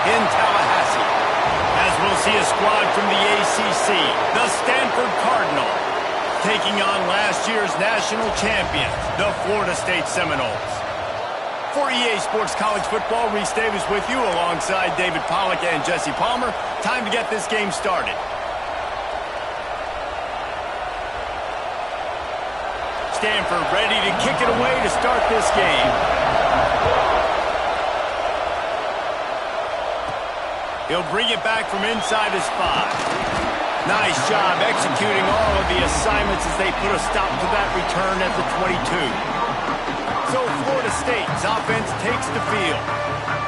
in Tallahassee. As we'll see a squad from the ACC, the Stanford Cardinal, taking on last year's national champions, the Florida State Seminoles. For EA Sports College Football, Reese Davis with you alongside David Pollack and Jesse Palmer. Time to get this game started. Stanford ready to kick it away to start this game. He'll bring it back from inside his 5. Nice job executing all of the assignments as they put a stop to that return at the 22. So Florida State's offense takes the field.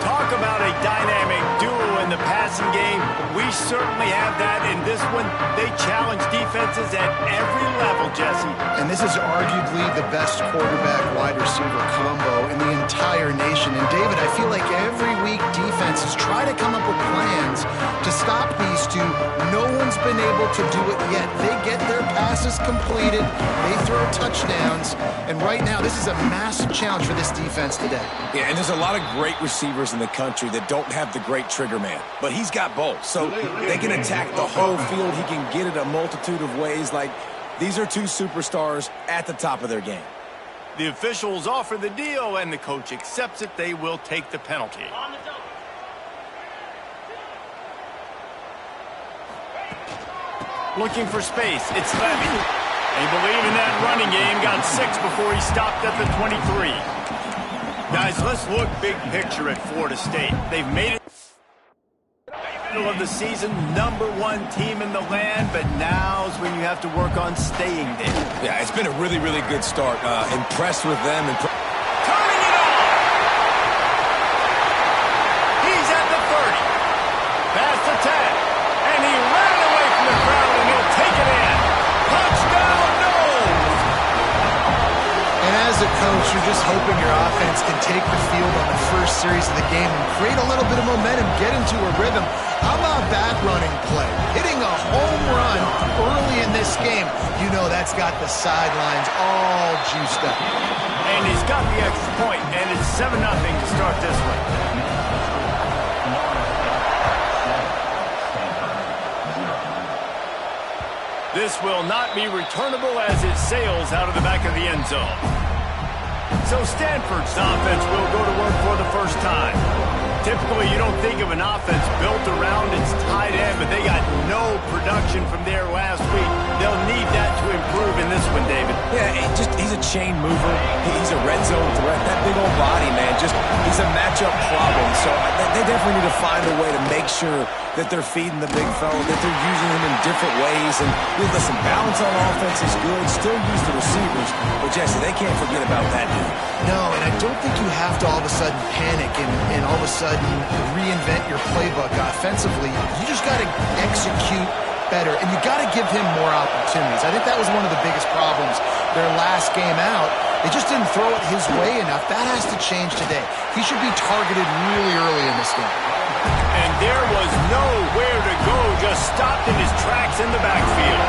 Talk about a dynamic duo in the passing game. We certainly have that in this one. They challenge defenses at every level, Jesse. And this is arguably the best quarterback-wide receiver combo in the entire nation. And David, I feel like every week defenses try to come up with plans to stop these two. No one's been able to do it yet. They get their passes completed. They throw touchdowns. And right now, this is a massive challenge for this defense today. Yeah, and there's a lot of great receivers in the country that don't have the great trigger man. But he's got both. So they can attack the whole field. He can get it a multitude of ways. Like, these are two superstars at the top of their game. The officials offer the deal, and the coach accepts it. They will take the penalty. Looking for space. It's Levy. They believe in that running game. Got 6 before he stopped at the 23. Guys, let's look big picture at Florida State. They've made it middle of the season, #1 team in the land, but now's when you have to work on staying there. Yeah, it's been a really, really good start. Impressed with them. Turning it on! He's at the 30. Past the 10. And he ran away from the crowd, and he'll take it in. Touchdown, no! And as a coach, you're just hoping your offense can take the field on the first series of the game and create a little bit of momentum, get into a rhythm. How about that running play? Hitting a home run early in this game. You know that's got the sidelines all juiced up. And he's got the extra point, and it's 7-0 to start this one. This will not be returnable as it sails out of the back of the end zone. So Stanford's offense will go to work for the first time. Typically, you don't think of an offense built around its tight end, but they got no production from there last week. They'll need that to improve in this one, David. Yeah, he's a chain mover. He's a red zone threat. That big old body, man, he's a matchup problem. So they definitely need to find a way to make sure that they're feeding the big fella, that they're using him in different ways. And listen, balance on offense is good. Still use the receivers. But, Jesse, they can't forget about that dude. No, and I don't think you have to all of a sudden panic and all of a sudden reinvent your playbook offensively. You just got to execute better, and you got to give him more opportunities. I think that was one of the biggest problems their last game out. They just didn't throw it his way enough. That has to change today. He should be targeted really early in this game. And there was nowhere to go, just stopped in his tracks in the backfield.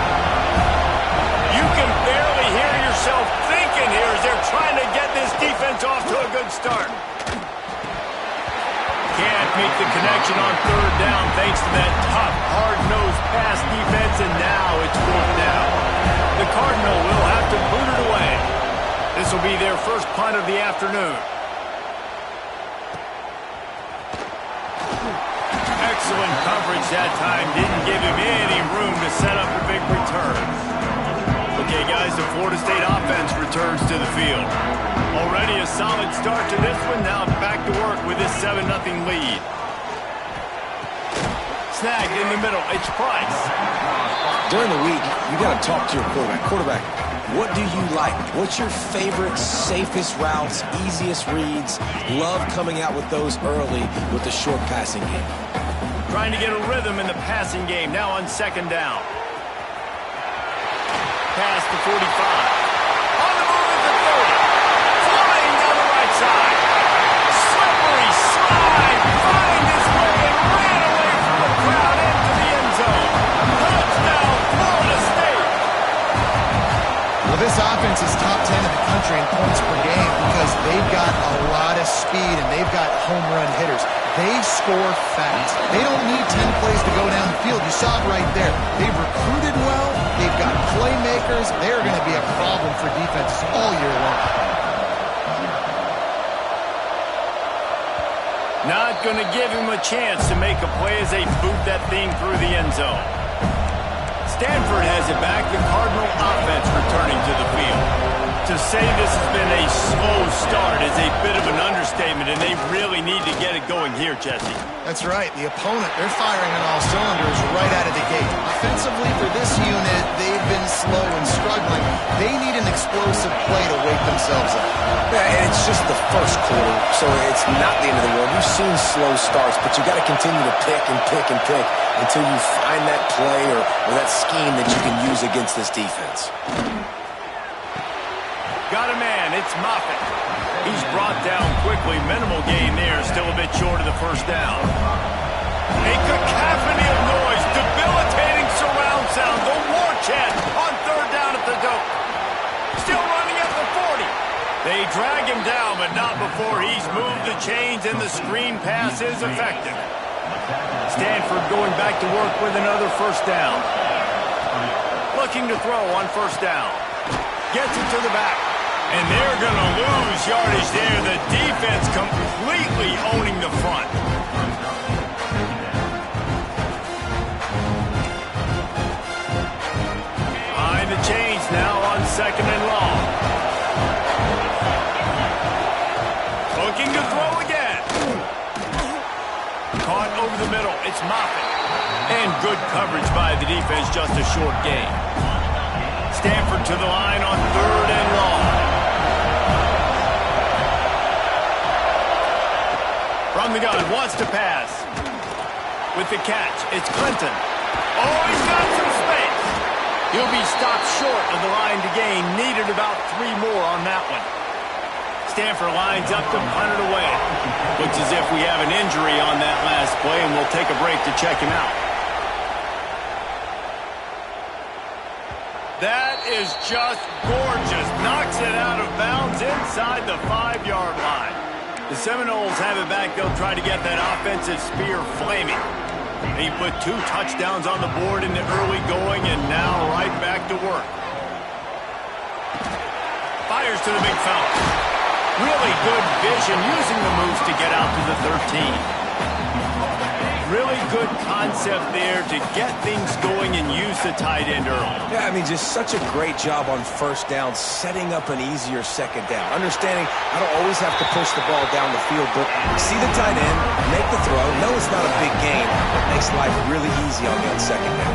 You can barely hear yourself thinking here as they're trying to get this defense off to a good start. Can't make the connection on 3rd down thanks to that tough, hard-nosed pass defense, and now it's 4th down. The Cardinal will have to boot it away. This will be their first punt of the afternoon. Excellent coverage that time. Didn't give him any room to set up a big return. Okay, guys, the Florida State offense returns to the field. Already a solid start to this one. Now back to work with this 7-0 lead. Snagged in the middle. It's Price. During the week, you got to talk to your quarterback. What do you like? What's your favorite, safest routes, easiest reads? Love coming out with those early with the short passing game. Trying to get a rhythm in the passing game. Now on 2nd down. Pass to 45. On the move at the 30. Flying down the right side. Slippery slide. Find his way and ran away from the crowd into the end zone. Touchdown, Florida State. Well, this offense is top 10 in the country in points per game because they've got a lot of speed and they've got home run hitters. They score fast. They don't need 10 plays to go down the field. You saw it right there. They've recruited well. They've got playmakers. They're going to be a problem for defenses all year long. Not going to give him a chance to make a play as they boot that thing through the end zone. Stanford has it back. The Cardinal offense returning to the field. To say this has been a slow start is a bit of an understatement, and they really need to get it going here, Jesse. That's right. The opponent, they're firing on all cylinders right out of the gate. Offensively for this unit, they've been slow and struggling. They need an explosive play to wake themselves up. Yeah, and it's just the first quarter, so it's not the end of the world. We've seen slow starts, but you got to continue to pick and pick and pick until you find that play or that scheme that you can use against this defense. Got a man, it's Moffitt. He's brought down quickly. Minimal gain there, still a bit short of the first down. A cacophony of noise, debilitating surround sound, the war chant on third down at the dope. Still running at the 40. They drag him down, but not before he's moved the chains and the screen pass is effective. Stanford going back to work with another first down. Looking to throw on first down. Gets it to the back. And they're going to lose yardage there. The defense completely owning the front. Behind the chains now on second and long. Looking to throw again. Caught over the middle. It's Moffitt. And good coverage by the defense, just a short gain. Stanford to the line on third and long. From the gun, wants to pass. With the catch, it's Clinton. Oh, he's got some space. He'll be stopped short of the line to gain. Needed about 3 more on that one. Stanford lines up to punt it away. Looks as if we have an injury on that last play, and we'll take a break to check him out. That is just gorgeous. Knocks it out of bounds inside the 5-yard line. The Seminoles have it back. They'll try to get that offensive spear flaming. He put 2 touchdowns on the board in the early going, and now right back to work. Fires to the big fella. Really good vision, using the moves to get out to the 13. Really good concept there to get things going and use the tight end early. Yeah, I mean, just such a great job on first down, setting up an easier second down. Understanding I don't always have to push the ball down the field, but see the tight end, make the throw. No, it's not a big gain. It makes life really easy on that second down.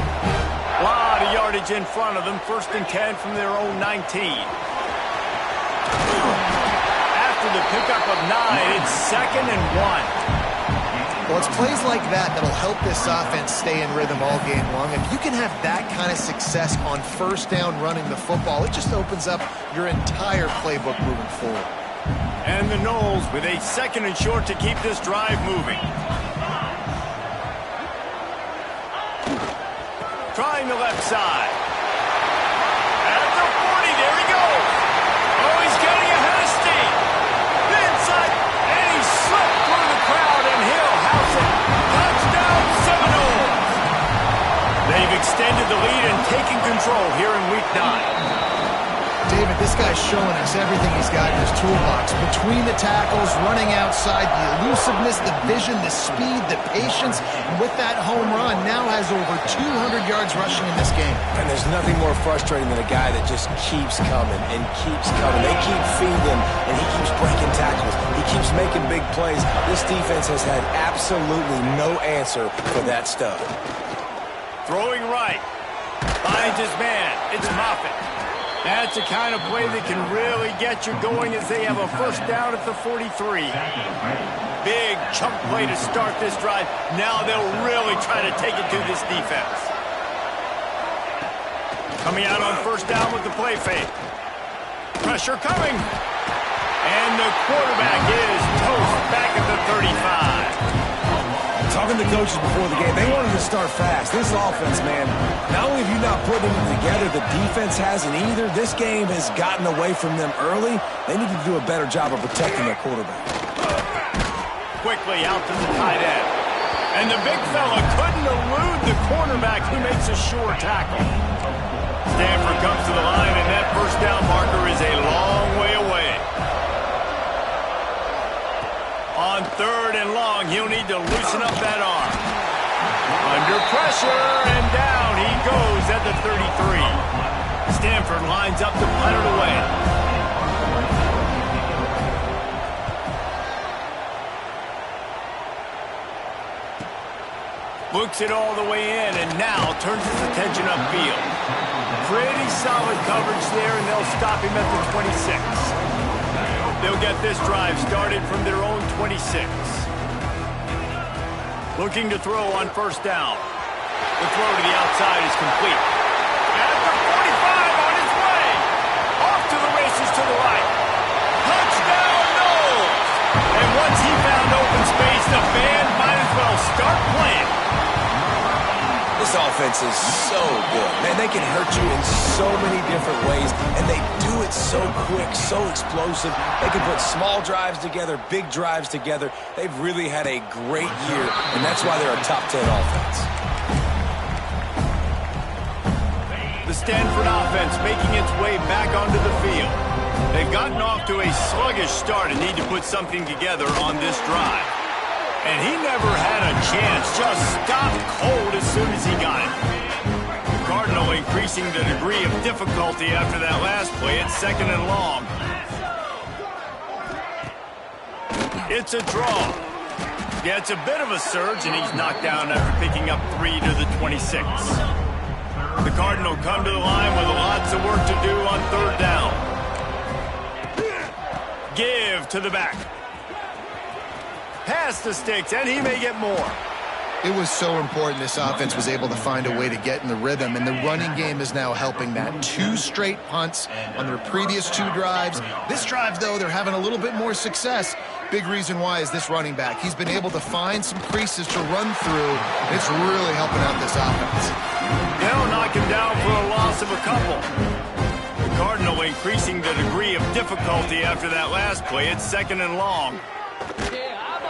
A lot of yardage in front of them. First and 10 from their own 19. After the pickup of 9, it's second and 1. Well, it's plays like that that'll help this offense stay in rhythm all game long. If you can have that kind of success on first down running the football, it just opens up your entire playbook moving forward. And the Noles with a second and short to keep this drive moving. Trying the left side. At the 40, there he goes. Oh, he's getting ahead of steam. Inside, and he slipped through the crowd, and he'll house it. Touchdown, Seminoles. They've extended the lead and taken control here in Week 9. David, this guy's showing us everything he's got in his toolbox. Between the tackles, running outside, the elusiveness, the vision, the speed, the patience. And with that home run, now has over 200 yards rushing in this game. And there's nothing more frustrating than a guy that just keeps coming and keeps coming. They keep feeding him, and he keeps breaking tackles. He keeps making big plays. This defense has had absolutely no answer for that stuff. Throwing right. Finds his man. It's Moffitt. That's the kind of play that can really get you going as they have a first down at the 43. Big chunk play to start this drive. Now they'll really try to take it to this defense. Coming out on first down with the play fake. Pressure coming. And the quarterback is toast back at the 35. Talking to coaches before the game, they wanted to start fast. This offense, man, not only have you not put it together, the defense hasn't either. This game has gotten away from them early. They need to do a better job of protecting their quarterback. Quick directly out to the tight end. And the big fella couldn't elude the cornerback who makes a sure tackle. Stanford comes to the line, and that first down marker is a long way away. On 3rd and long, he'll need to loosen up that arm. Under pressure, and down he goes at the 33. Stanford lines up to punt it away. Looks it all the way in, and now turns his attention upfield. Pretty solid coverage there, and they'll stop him at the 26. They'll get this drive started from their own 26. Looking to throw on 1st down. The throw to the outside is complete. At the 45 on his way. Off to the races to the right. Touchdown, Knowles! And once he found open space, the band might as well start playing. This offense is so good. Man, they can hurt you in so many different ways, and they do it so quick, so explosive. They can put small drives together, big drives together. They've really had a great year, and that's why they're a top 10 offense. The Stanford offense making its way back onto the field. They've gotten off to a sluggish start and need to put something together on this drive. And he never had a chance, just stopped cold as soon as he got it. The Cardinal increasing the degree of difficulty after that last play. It's 2nd and long. It's a draw. Yeah, it's a bit of a surge, and he's knocked down after picking up 3 to the 26. The Cardinal come to the line with lots of work to do on 3rd down. Give to the back. Pass the sticks, and he may get more. It was so important this offense was able to find a way to get in the rhythm, and the running game is now helping that. 2 straight punts on their previous 2 drives. This drive, though, they're having a little bit more success. Big reason why is this running back. He's been able to find some creases to run through, and it's really helping out this offense. They'll knock him down for a loss of a couple. The Cardinal increasing the degree of difficulty after that last play. It's 2nd and long.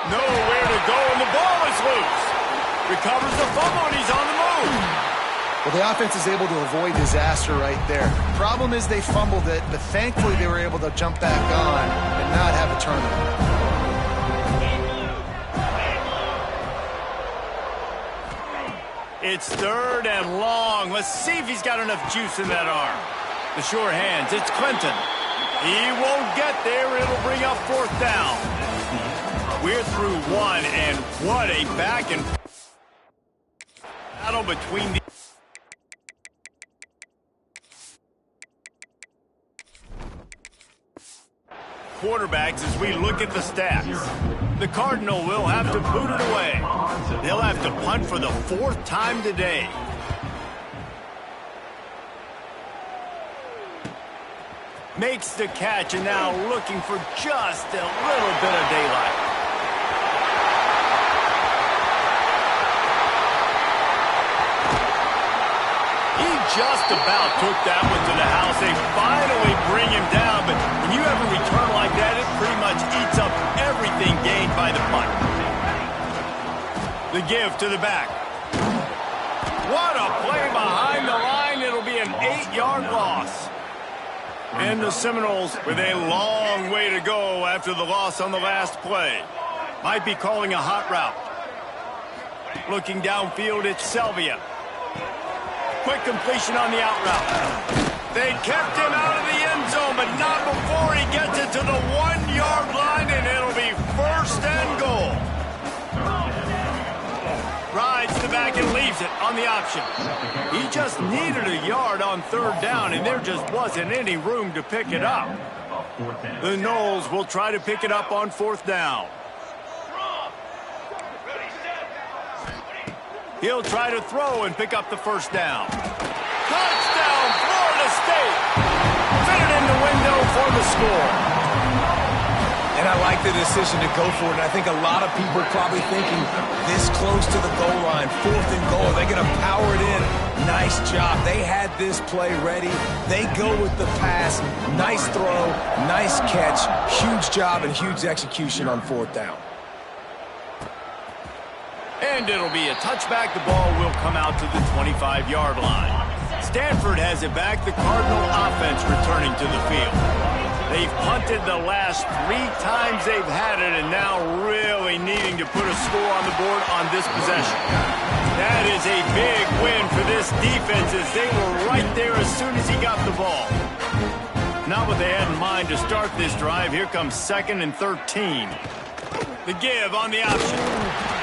Nowhere to go, and the ball is loose. Recovers the fumble, and he's on the move. Well, the offense is able to avoid disaster right there. Problem is they fumbled it, but thankfully they were able to jump back on and not have a turnover. It's 3rd and long. Let's see if he's got enough juice in that arm. The sure hands, it's Clinton. He won't get there. It'll bring up 4th down. We're through 1, and what a back and battle between the quarterbacks as we look at the stats. The Cardinal will have to boot it away. They'll have to punt for the 4th time today. Makes the catch, and now looking for just a little bit of daylight. Just about took that one to the house. They finally bring him down, but when you have a return like that, it pretty much eats up everything gained by the punt. The give to the back. What a play behind the line. It'll be an 8-yard loss. And the Seminoles with a long way to go after the loss on the last play. Might be calling a hot route. Looking downfield, it's Selvia. Quick completion on the out route. They kept him out of the end zone, but not before he gets it to the 1-yard line, and it'll be 1st and goal. Rides to the back and leaves it on the option. He just needed a yard on 3rd down, and there just wasn't any room to pick it up. The Noles will try to pick it up on 4th down. He'll try to throw and pick up the 1st down. Touchdown, Florida State! Fit it in the window for the score. And I like the decision to go for it. And I think a lot of people probably thinking this close to the goal line, 4th and goal, they're going to power it in. Nice job. They had this play ready. They go with the pass. Nice throw, nice catch. Huge job and huge execution on 4th down. And it'll be a touchback. The ball will come out to the 25-yard line. Stanford has it back. The Cardinal offense returning to the field. They've punted the last 3 times they've had it, and now really needing to put a score on the board on this possession. That is a big win for this defense, as they were right there as soon as he got the ball. Not what they had in mind to start this drive. Here comes 2nd and 13. The give on the option.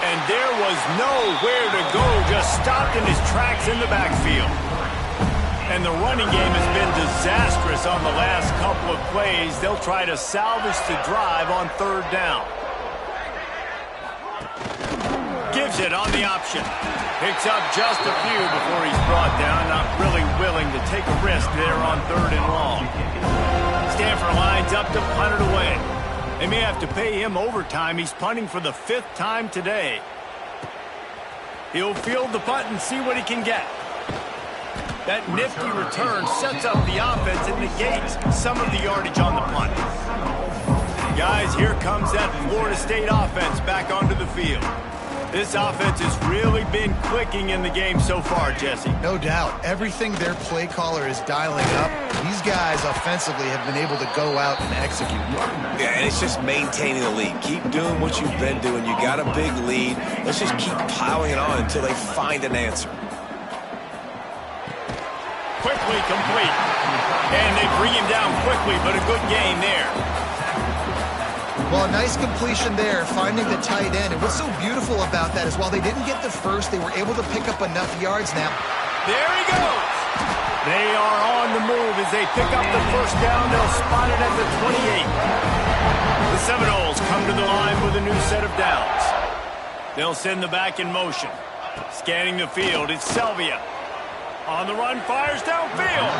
And there was nowhere to go, just stopped in his tracks in the backfield. And the running game has been disastrous on the last couple of plays. They'll try to salvage the drive on 3rd down. Gives it on the option. Picks up just a few before he's brought down. Not really willing to take a risk there on 3rd and long. Stanford lines up to punt it away. They may have to pay him overtime. He's punting for the 5th time today. He'll field the punt and see what he can get. That nifty return sets up the offense and negates some of the yardage on the punt. Guys, here comes that Florida State offense back onto the field. This offense has really been clicking in the game so far, Jesse. No doubt. Everything their play caller is dialing up, these guys offensively have been able to go out and execute. Yeah, and it's just maintaining the lead. Keep doing what you've been doing. You got a big lead. Let's just keep piling it on until they find an answer. Quickly complete. And they bring him down quickly, but a good gain there. Well, a nice completion there, finding the tight end. And what's so beautiful about that is while they didn't get the first, they were able to pick up enough yards now. There he goes. They are on the move as they pick up the 1st down. They'll spot it at the 28. The Seminoles come to the line with a new set of downs. They'll send the back in motion. Scanning the field, it's Selvia. On the run, fires downfield.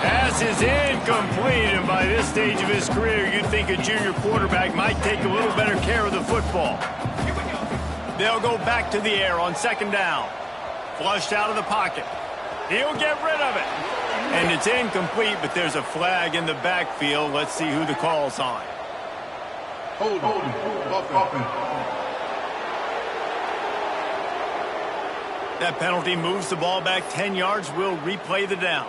Pass is incomplete, and by this stage of his career, you'd think a junior quarterback might take a little better care of the football. They'll go back to the air on 2nd down. Flushed out of the pocket. He'll get rid of it. And it's incomplete, but there's a flag in the backfield. Let's see who the call's on. Hold on. That penalty moves the ball back 10 yards. We'll replay the down.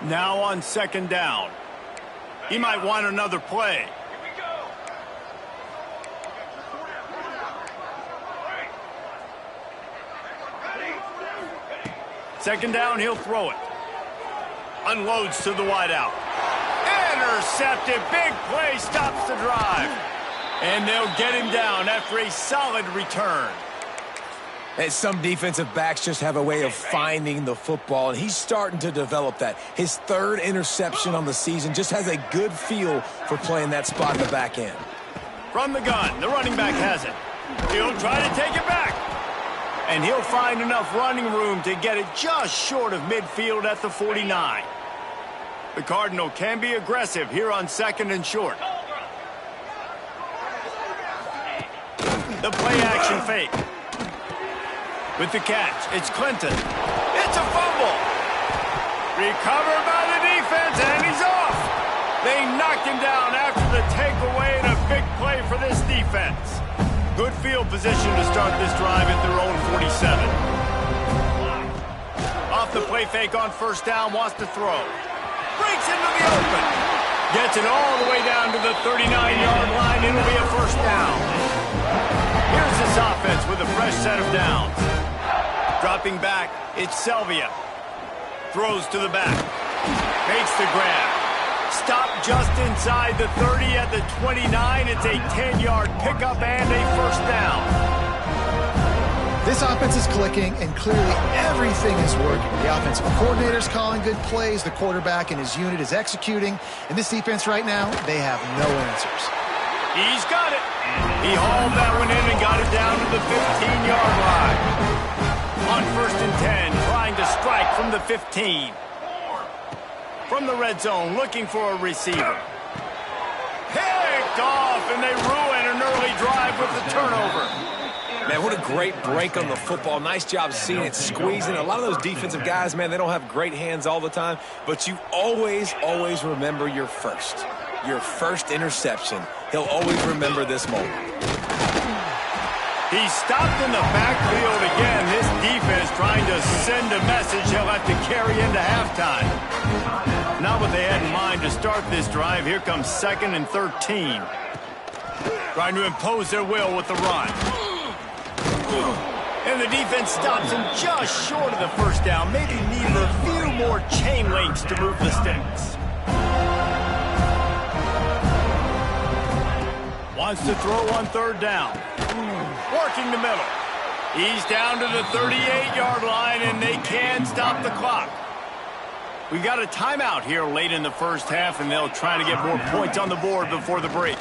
Now on 2nd down. He might want another play. Second down, he'll throw it. Unloads to the wideout. Intercepted. Big play stops the drive. And they'll get him down after a solid return. And some defensive backs just have a way of finding the football, and he's starting to develop that. His 3rd interception on the season, just has a good feel for playing that spot in the back end. From the gun, the running back has it. He'll try to take it back. And he'll find enough running room to get it just short of midfield at the 49. The Cardinal can be aggressive here on 2nd and short. The play action fake. With the catch, it's Clinton. It's a fumble. Recovered by the defense, and he's off. They knocked him down after the takeaway, and a big play for this defense. Good field position to start this drive at their own 47. Off the play fake on 1st down, wants to throw. Breaks into the open. Gets it all the way down to the 39-yard line. It'll be a 1st down. Here's this offense with a fresh set of downs. Dropping back, it's Selvia. Throws to the back. Makes the grab. Stopped just inside the 30 at the 29. It's a 10-yard pickup and a 1st down. This offense is clicking, and clearly everything is working. The offensive coordinator's calling good plays. The quarterback and his unit is executing. And this defense right now, they have no answers. He's got it. He hauled that one in and got it down to the 15-yard line. On 1st and 10, trying to strike from the 15. From the red zone, looking for a receiver. Picked off, and they ruin an early drive with the turnover. Man, what a great break on the football. Nice job seeing it squeezing. A lot of those defensive guys, man, they don't have great hands all the time, but you always remember your first interception. He'll always remember this moment. He's stopped in the backfield again. This defense trying to send a message he'll have to carry into halftime. Not what they had in mind to start this drive. Here comes 2nd and 13. Trying to impose their will with the run. And the defense stops him just short of the first down. Maybe needed a few more chain links to move the sticks. Wants to throw on 3rd down. Working the middle. He's down to the 38-yard line, and they can stop the clock. We got a timeout here late in the first half, and they'll try to get more points on the board before the break.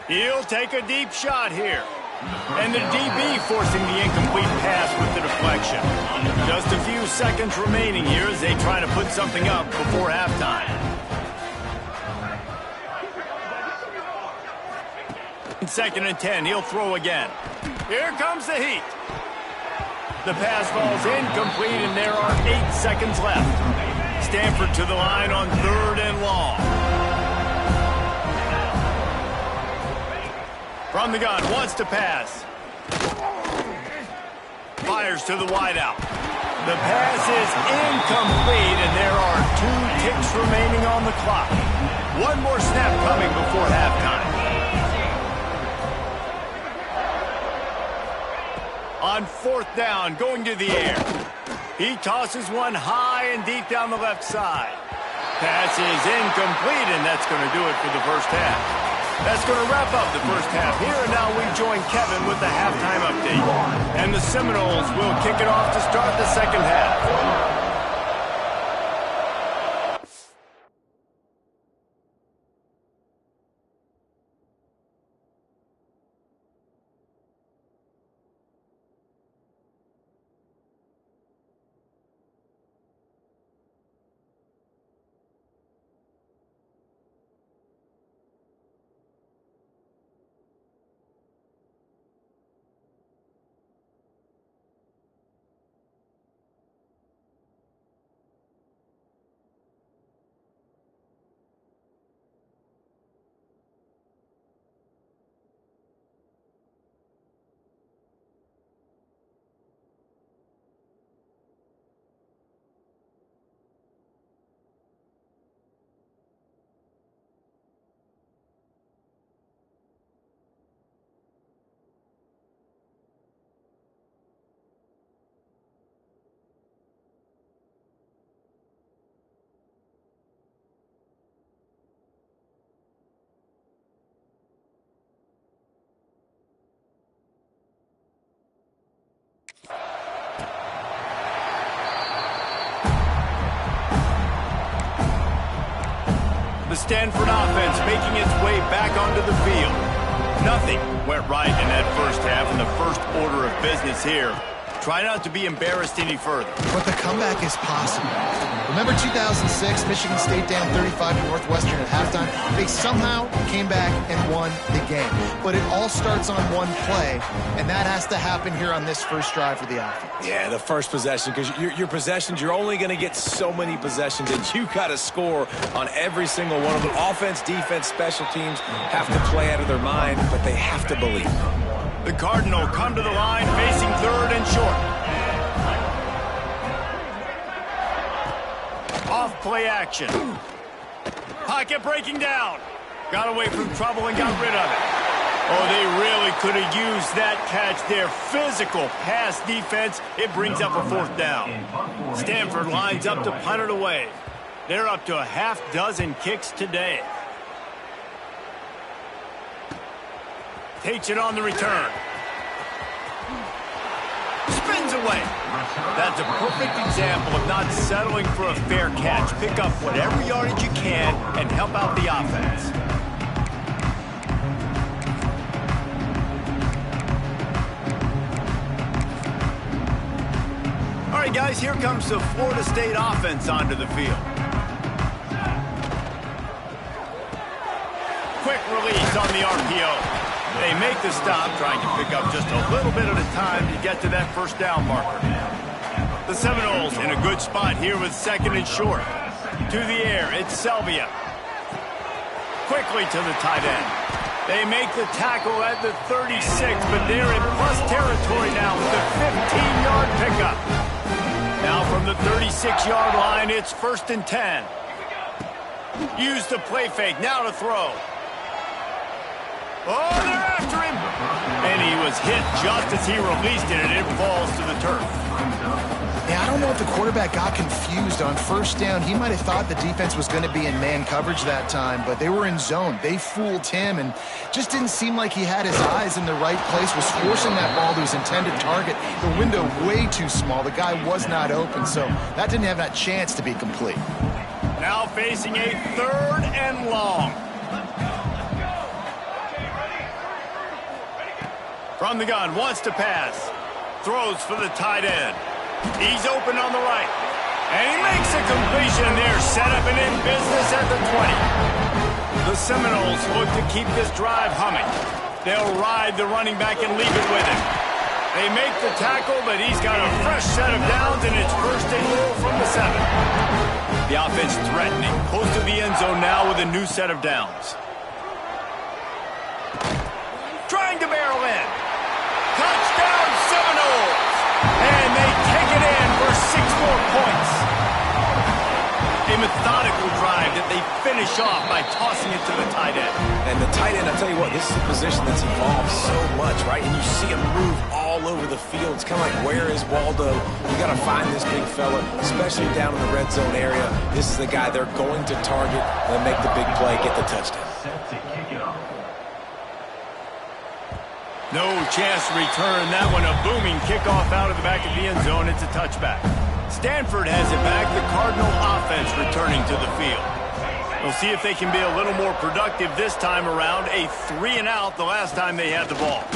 He'll take a deep shot here. And the DB forcing the incomplete pass with the deflection. Just a few seconds remaining here as they try to put something up before halftime. 2nd and 10, he'll throw again. Here comes the heat. The pass falls incomplete, and there are 8 seconds left. Stanford to the line on 3rd and long. From the gun, wants to pass. Fires to the wideout. The pass is incomplete, and there are 2 ticks remaining on the clock. One more snap coming before halftime. On 4th down, going to the air. He tosses one high and deep down the left side. Pass is incomplete, and that's going to do it for the first half. That's going to wrap up the first half. Here and now we join Kevin with the halftime update. And the Seminoles will kick it off to start the second half. The Stanford offense making its way back onto the field. Nothing went right in that first half, and the first order of business here. Try not to be embarrassed any further. But the comeback is possible. Remember 2006, Michigan State down 35 to Northwestern at halftime? They somehow came back and won the game. But it all starts on one play, and that has to happen here on this first drive for the offense. Yeah, the first possession, because your possessions, you're only going to get so many possessions, and you got to score on every single one of them. Offense, defense, special teams have to play out of their mind, but they have to believe. The Cardinal come to the line, facing 3rd and short. Off play action. Pocket breaking down. Got away from trouble and got rid of it. Oh, they really could have used that catch there. Physical pass defense. It brings up a 4th down. Stanford lines up to punt it away. They're up to a half-dozen kicks today. Takes it on the return. Spins away. That's a perfect example of not settling for a fair catch. Pick up whatever yardage you can and help out the offense. All right, guys, here comes the Florida State offense onto the field. Quick release on the RPO. They make the stop, trying to pick up just a little bit at a time to get to that first down marker. The Seminoles in a good spot here with 2nd and short. To the air, it's Selvia. Quickly to the tight end. They make the tackle at the 36, but they're in plus territory now with the 15-yard pickup. Now from the 36-yard line, it's 1st and 10. Use the play fake, now to throw. Oh, they're after him! And he was hit just as he released it, and it falls to the turf. Yeah, I don't know if the quarterback got confused on 1st down. He might have thought the defense was going to be in man coverage that time, but they were in zone. They fooled him and just didn't seem like he had his eyes in the right place, was forcing that ball to his intended target. The window way too small. The guy was not open, so that didn't have that chance to be complete. Now facing a 3rd and long. From the gun, wants to pass. Throws for the tight end. He's open on the right. And he makes a completion there. Set up and in business at the 20. The Seminoles look to keep this drive humming. They'll ride the running back and leave it with him. They make the tackle, but he's got a fresh set of downs, and it's 1st and goal from the 7. The offense threatening. Close to the end zone now with a new set of downs. Trying to barrel in. Touchdown Seminoles! And they take it in for 6 more points. A methodical drive that they finish off by tossing it to the tight end. And the tight end, I tell you what, this is a position that's evolved so much, right? And you see him move all over the field. It's kind of like, where is Waldo? You got to find this big fella, especially down in the red zone area. This is the guy they're going to target and make the big play, get the touchdown. No chance to return that one. A booming kickoff out of the back of the end zone. It's a touchback. Stanford has it back. The Cardinal offense returning to the field. We'll see if they can be a little more productive this time around. A 3-and-out the last time they had the ball.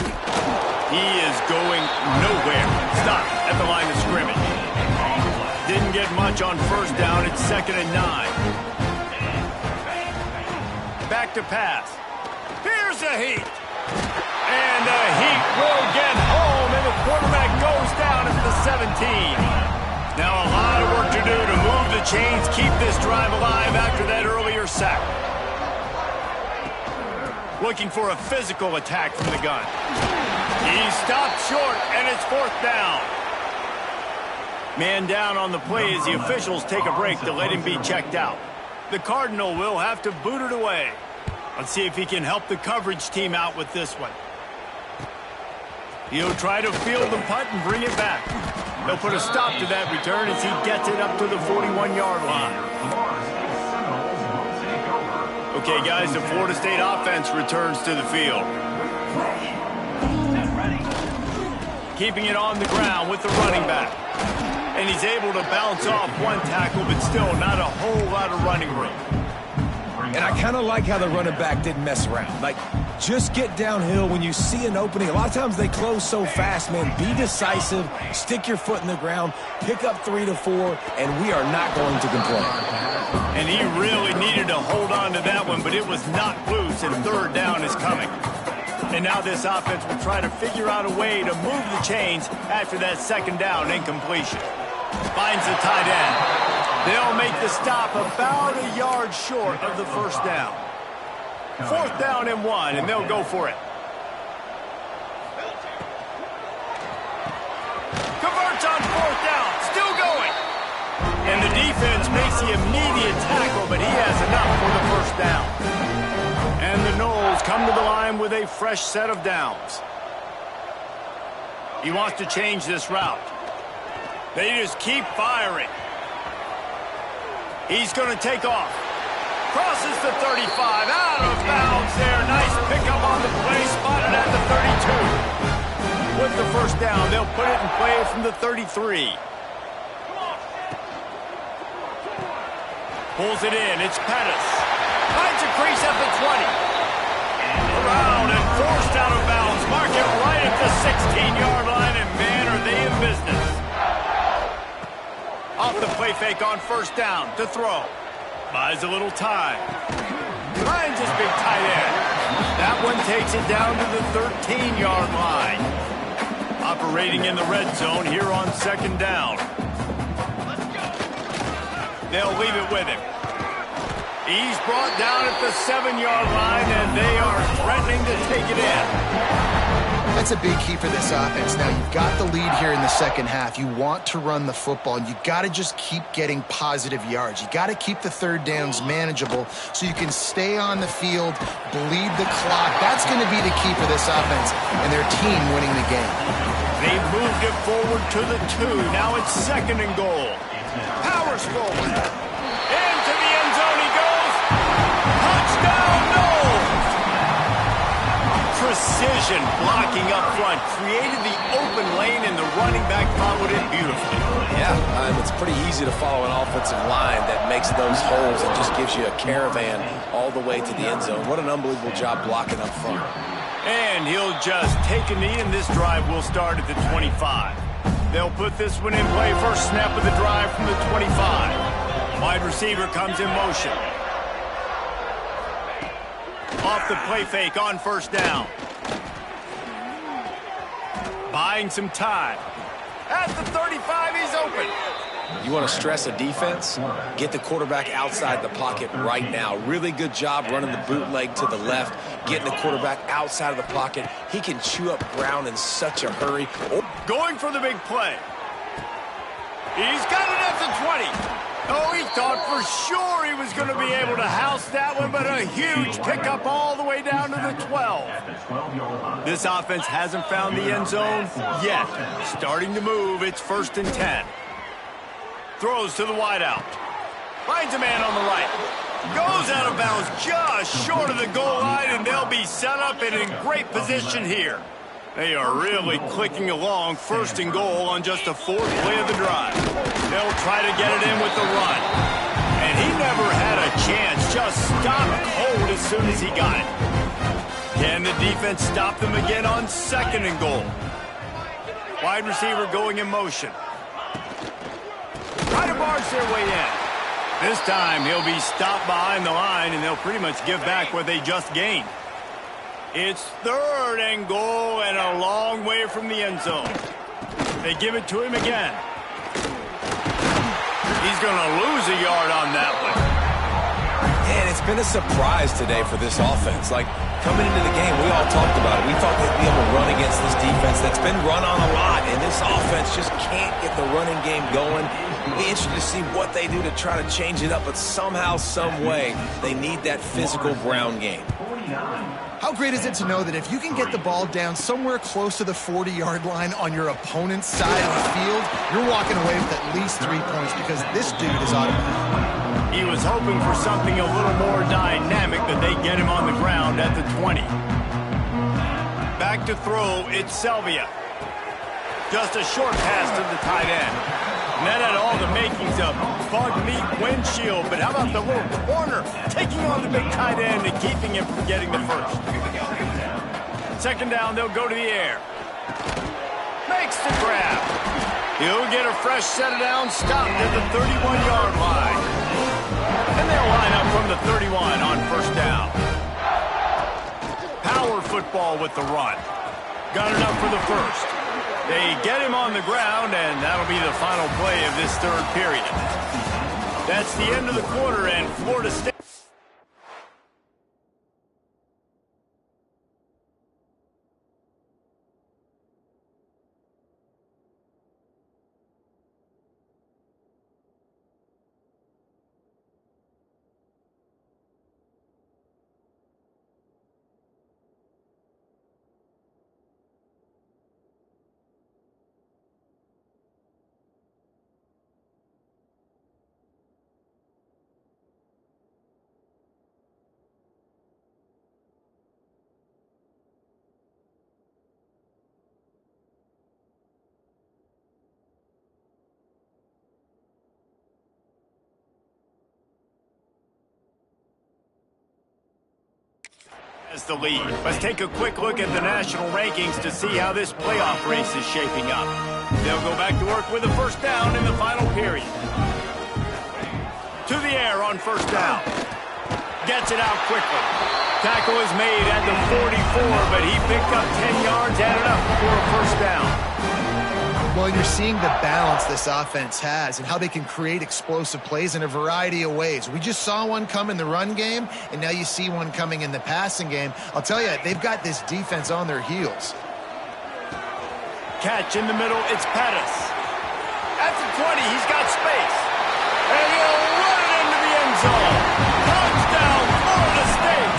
He is going nowhere. Stop at the line of scrimmage. Didn't get much on 1st down. It's 2nd and 9. Back to pass. Here's a heat. And the heat will get home, and the quarterback goes down at the 17. Now a lot of work to do to move the chains, keep this drive alive after that earlier sack. Looking for a physical attack from the gun. He stopped short, and it's 4th down. Man down on the play as the officials take a break to let him be checked out. The Cardinal will have to boot it away. Let's see if he can help the coverage team out with this one. He'll try to field the punt and bring it back. They'll put a stop to that return as he gets it up to the 41-yard line. Okay, guys, the Florida State offense returns to the field. Keeping it on the ground with the running back. And he's able to bounce off one tackle, but still not a whole lot of running room. And I kind of like how the running back didn't mess around. Like, just get downhill when you see an opening. A lot of times they close so fast, man. Be decisive, stick your foot in the ground, pick up 3 to 4, and we are not going to complain. And he really needed to hold on to that one, but it was knocked loose, and 3rd down is coming. And now this offense will try to figure out a way to move the chains after that 2nd down incompletion. Finds the tight end. They'll make the stop about a yard short of the 1st down. 4th down and 1, and they'll go for it. Converts on 4th down, still going. And the defense makes the immediate tackle, but he has enough for the 1st down. And the Noles come to the line with a fresh set of downs. He wants to change this route. They just keep firing. He's going to take off. Crosses the 35. Out of bounds there. Nice pickup on the play. Spotted at the 32. With the 1st down, they'll put it in play from the 33. Pulls it in. It's Pettis. Finds a crease at the 20. Around and forced out of bounds. Mark it right at the 16-yard line, and man, are they in business. Off the play fake on 1st down to throw. Buys a little time. Finds his big tight end. That one takes it down to the 13-yard line. Operating in the red zone here on 2nd down. They'll leave it with him. He's brought down at the 7-yard line, and they are threatening to take it in. That's a big key for this offense. Now, you've got the lead here in the second half. You want to run the football, and you got to just keep getting positive yards. You got to keep the third downs manageable so you can stay on the field, bleed the clock. That's going to be the key for this offense and their team winning the game. They've moved it forward to the 2. Now it's 2nd and goal. Powers forward. Into the end zone he goes. Touchdown, Knowles! Precision blocking up front. Created the open lane, and the running back followed it beautifully. Yeah, it's pretty easy to follow an offensive line that makes those holes and just gives you a caravan all the way to the end zone. What an unbelievable job blocking up front. And he'll just take a knee, and this drive will start at the 25. They'll put this one in play. First snap of the drive from the 25. Wide receiver comes in motion. Off the play fake on first down. Buying some time. At the 35, he's open. You want to stress a defense? Get the quarterback outside the pocket right now. Really good job running the bootleg to the left, getting the quarterback outside of the pocket. He can chew up ground in such a hurry. Oh, going for the big play. He's got it at the 20. Oh, he thought for sure he was going to be able to house that one, but a huge pickup all the way down to the 12. This offense hasn't found the end zone yet. Starting to move, it's 1st and 10. Throws to the wideout. Finds a man on the right. Goes out of bounds just short of the goal line, and they'll be set up and in great position here. They are really clicking along. 1st and goal on just the 4th play of the drive. They'll try to get it in with the run. And he never had a chance. Just stopped cold as soon as he got it. Can the defense stop them again on 2nd and goal? Wide receiver going in motion. Try to barge their way in. This time he'll be stopped behind the line, and they'll pretty much give back what they just gained. It's 3rd and goal and a long way from the end zone. They give it to him again. He's going to lose a yard on that one. And it's been a surprise today for this offense. Like, coming into the game, we all talked about it. We thought they'd be able to run against this defense that's been run on a lot, and this offense just can't get the running game going. It'll be interesting to see what they do to try to change it up, but somehow, some way, they need that physical ground game. How great is it to know that if you can get the ball down somewhere close to the 40-yard line on your opponent's side of the field, you're walking away with at least 3 points because this dude is automatic. He was hoping for something a little more dynamic, but they get him on the ground at the 20. Back to throw, it's Selvia. Just a short pass to the tight end. And that had all the makings of bug meat windshield, but how about the little corner taking on the big tight end and keeping him from getting the first? 2nd down, they'll go to the air. Makes the grab. He'll get a fresh set of down, stopped at the 31-yard line. And they'll line up from the 31 on 1st down. Power football with the run. Got enough for the first. They get him on the ground, and that'll be the final play of this 3rd period. That's the end of the quarter, and Florida State... As the lead. Let's take a quick look at the national rankings to see how this playoff race is shaping up. They'll go back to work with a 1st down in the final period. To the air on 1st down. Gets it out quickly. Tackle is made at the 44, but he picked up 10 yards, added up for a 1st down. Well, and you're seeing the balance this offense has and how they can create explosive plays in a variety of ways. We just saw one come in the run game, and now you see one coming in the passing game. I'll tell you, they've got this defense on their heels. Catch in the middle, it's Pettis. At the 20, he's got space. And he'll run it into the end zone. Touchdown, Florida State.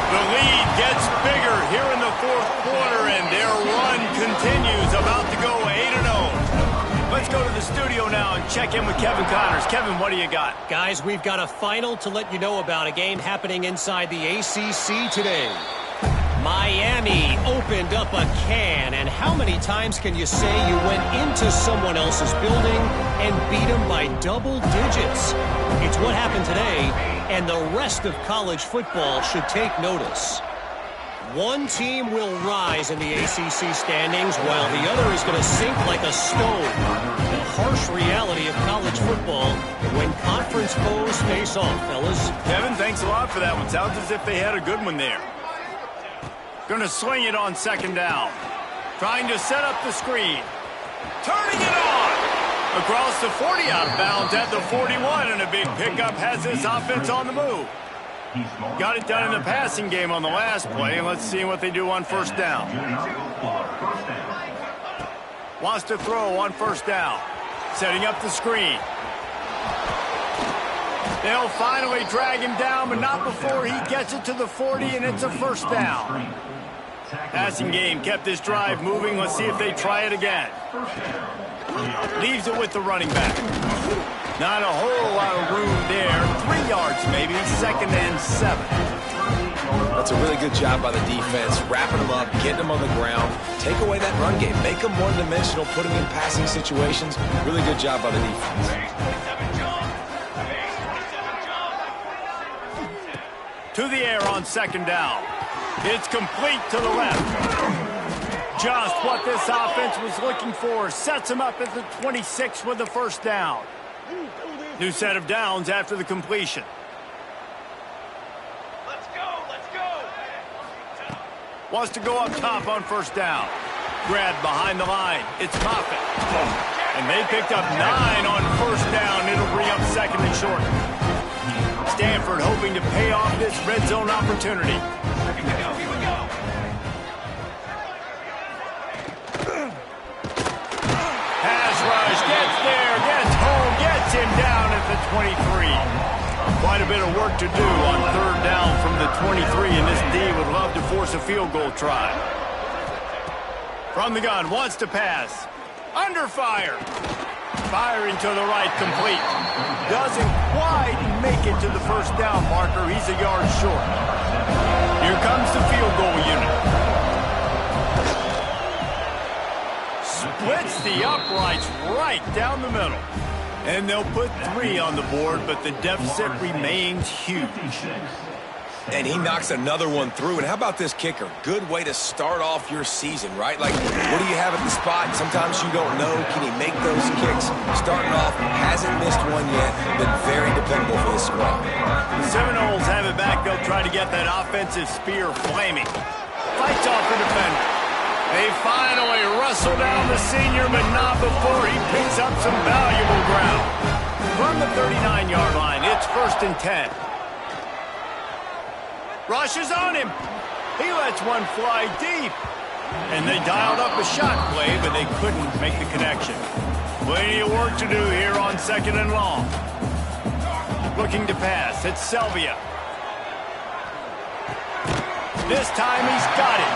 The lead gets bigger here in the fourth quarter, and their run continues, about to go 8-0. Let's go to the studio now and check in with Kevin Connors. Kevin, what do you got? Guys, we've got a final to let you know about, a game happening inside the ACC today. Miami opened up a can, and how many times can you say you went into someone else's building and beat them by double digits? It's what happened today, and the rest of college football should take notice. One team will rise in the ACC standings, while the other is going to sink like a stone. The harsh reality of college football when conference foes face off, fellas. Kevin, thanks a lot for that one. Sounds as if they had a good one there. Going to swing it on second down. Trying to set up the screen. Turning it on. Across the 40, out of bounds at the 41, and a big pickup has this offense on the move. Got it done in the passing game on the last play, and let's see what they do on first down. Wants to throw on first down. Setting up the screen. They'll finally drag him down, but not before he gets it to the 40, and it's a first down. Passing game kept this drive moving. Let's see if they try it again. Leaves it with the running back. Not a whole lot of room there. 3 yards maybe, 2nd and 7. That's a really good job by the defense, wrapping them up, getting them on the ground, take away that run game, make them one-dimensional, put them in passing situations. Really good job by the defense. To the air on second down. It's complete to the left. Just what this offense was looking for. Sets him up at the 26 with the first down. New set of downs after the completion. Let's go. Wants to go up top on first down. Grabbed behind the line. It's Moffitt. And they picked up 9 on first down. It'll bring up 2nd and short. Stanford hoping to pay off this red zone opportunity. Pass rush, gets there, gets home, gets him down at the 23. Quite a bit of work to do on third down from the 23, and this D would love to force a field goal try. From the gun, wants to pass. Under fire. Firing to the right, complete. Doesn't quite make it to the first down marker. He's a yard short. Here comes the field goal unit. Splits the uprights right down the middle. And they'll put 3 on the board, but the deficit remains huge. And he knocks another one through. And how about this kicker? Good way to start off your season, right? Like, what do you have at the spot? Sometimes you don't know. Can he make those kicks? Starting off, hasn't missed one yet. Been very dependable for this squad. The Seminoles have it back. They'll try to get that offensive spear flaming. Fights off the defender. They finally wrestle down the senior, but not before he picks up some valuable ground. From the 39-yard line, it's 1st and 10. Rushes on him. He lets one fly deep. And they dialed up a shot play, but they couldn't make the connection. Plenty of work to do here on 2nd and long. Looking to pass. It's Selvia. This time he's got it.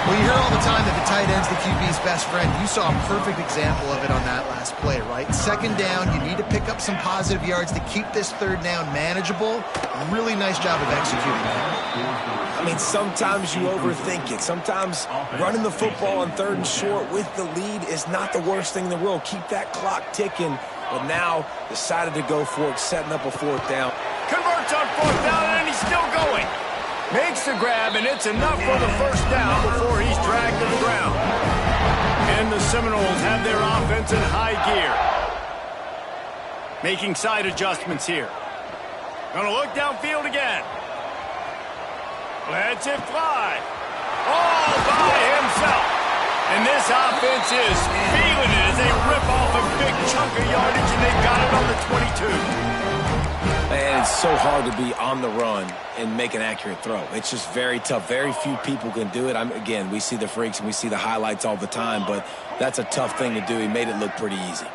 Well, you hear all the time that the tight end's the QB's best friend. You saw a perfect example of it on that last play, right? 2nd down, you need to pick up some positive yards to keep this 3rd down manageable. Really nice job of executing that. I mean, sometimes you overthink it. Sometimes running the football on 3rd and short with the lead is not the worst thing in the world. Keep that clock ticking. But now decided to go for it, setting up a 4th down. Converts on 4th down, and he's still going. Makes the grab, and it's enough for the first down before he's dragged to the ground. And the Seminoles have their offense in high gear. Making side adjustments here. Gonna look downfield again. Lets it fly. All by himself. And this This offense is feeling it as they rip off a big chunk of yardage, and they've got it on the 22. And it's so hard to be on the run and make an accurate throw. It's just very tough. Very few people can do it. Again, we see the freaks and we see the highlights all the time, but that's a tough thing to do. He made it look pretty easy.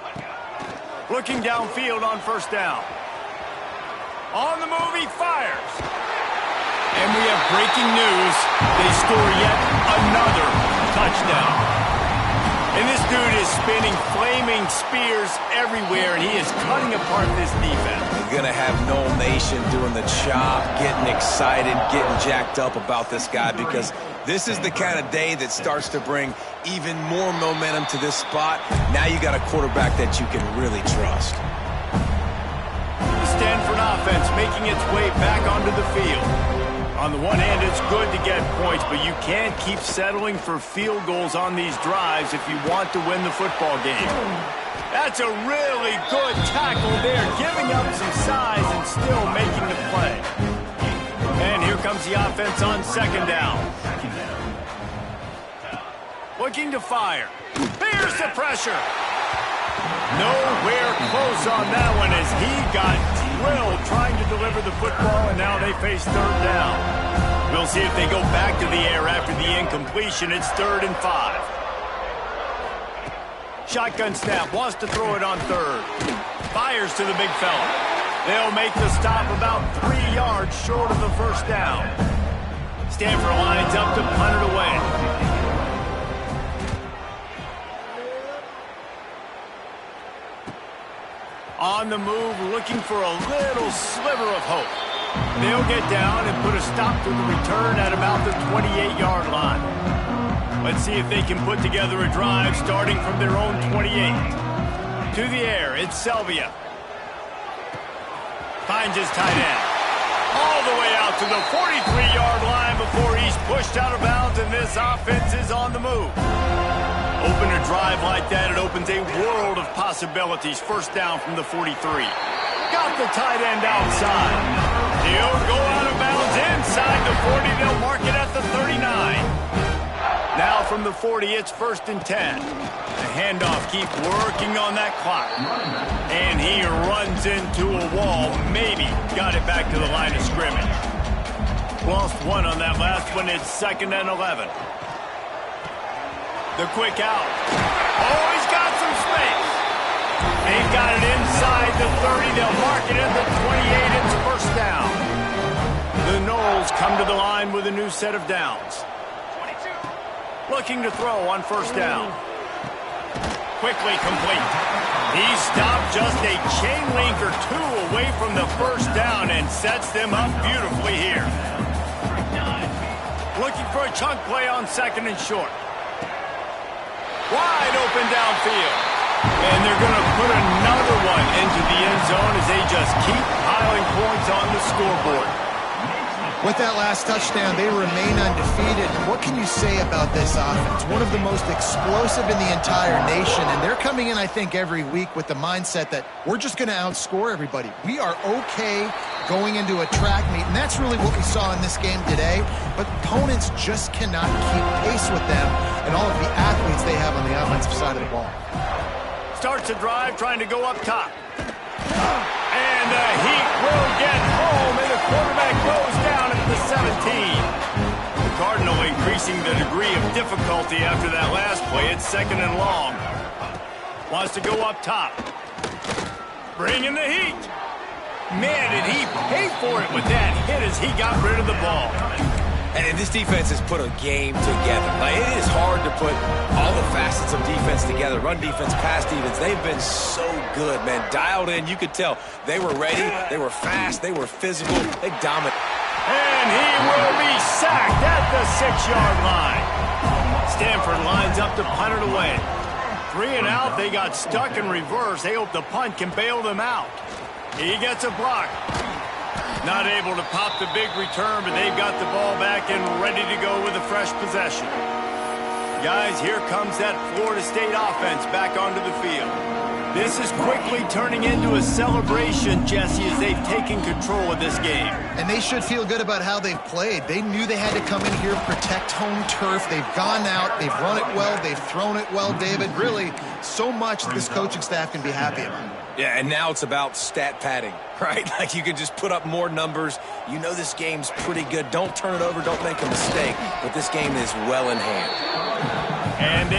Looking downfield on first down. On the move, he fires. And we have breaking news. They score yet another touchdown. And this dude is spinning flaming spears everywhere, and he is cutting apart this defense. You're going to have Noel Nation doing the chop, getting excited, getting jacked up about this guy, because this is the kind of day that starts to bring even more momentum to this spot. Now you got a quarterback that you can really trust. The Stanford offense making its way back onto the field. On the one hand, it's good to get points, but you can't keep settling for field goals on these drives if you want to win the football game. That's a really good tackle there, giving up some size and still making the play. And here comes the offense on second down. Looking to fire. Here's the pressure. Nowhere close on that one as he got drilled trying to deliver the football, and now they face third down. We'll see if they go back to the air after the incompletion. It's 3rd and 5. Shotgun snap, wants to throw it on third. Fires to the big fella. They'll make the stop about 3 yards short of the first down. Stanford lines up to punt it away. On the move, looking for a little sliver of hope. They'll get down and put a stop to the return at about the 28-yard line. Let's see if they can put together a drive starting from their own 28. To the air, it's Selvia. Finds his tight end. All the way out to the 43-yard line before he's pushed out of bounds, and this offense is on the move. Open a drive like that, it opens a world of possibilities. First down from the 43. Got the tight end outside. He'll go out of bounds inside the 40. They'll mark it at the 39. Now from the 40, it's 1st and 10. The handoff keeps working on that clock. And he runs into a wall. Maybe got it back to the line of scrimmage. Lost one on that last one. It's 2nd and 11. The quick out. Oh, he's got some space. They've got it inside the 30. They'll mark it at the 28. It's first down. The Noles come to the line with a new set of downs. 22. Looking to throw on first down. Quickly complete. He stopped just a chain link or two away from the first down and sets them up beautifully here. Looking for a chunk play on 2nd and short. Wide open downfield. And they're going to put another one into the end zone as they just keep piling points on the scoreboard. With that last touchdown, they remain undefeated. What can you say about this offense? One of the most explosive in the entire nation, and they're coming in, I think, every week with the mindset that we're just going to outscore everybody. We are okay going into a track meet, and that's really what we saw in this game today, but opponents just cannot keep pace with them and all of the athletes they have on the offensive side of the ball. Starts a drive trying to go up top. And the Heat will get home, and the quarterback goes down at the 17. The Cardinal increasing the degree of difficulty after that last play. It's 2nd and long. Wants to go up top. Bring in the Heat. Man, did he pay for it with that hit as he got rid of the ball. And this defense has put a game together. Like, it is hard to put all the facets of defense together. Run defense, pass defense. They've been so good, man. Dialed in. You could tell they were ready. They were fast. They were physical. They dominate. And he will be sacked at the 6-yard line. Stanford lines up to punt it away. 3 and out. They got stuck in reverse. They hope the punt can bail them out. He gets a block. Not able to pop the big return, but they've got the ball back and ready to go with a fresh possession. Guys, here comes that Florida State offense back onto the field. This is quickly turning into a celebration, Jesse, as they've taken control of this game. And they should feel good about how they've played. They knew they had to come in here, protect home turf. They've gone out, they've run it well, they've thrown it well, David. Really, so much that this coaching staff can be happy about. Yeah, and now it's about stat padding, right? Like you can just put up more numbers. You know this game's pretty good. Don't turn it over. Don't make a mistake. But this game is well in hand. And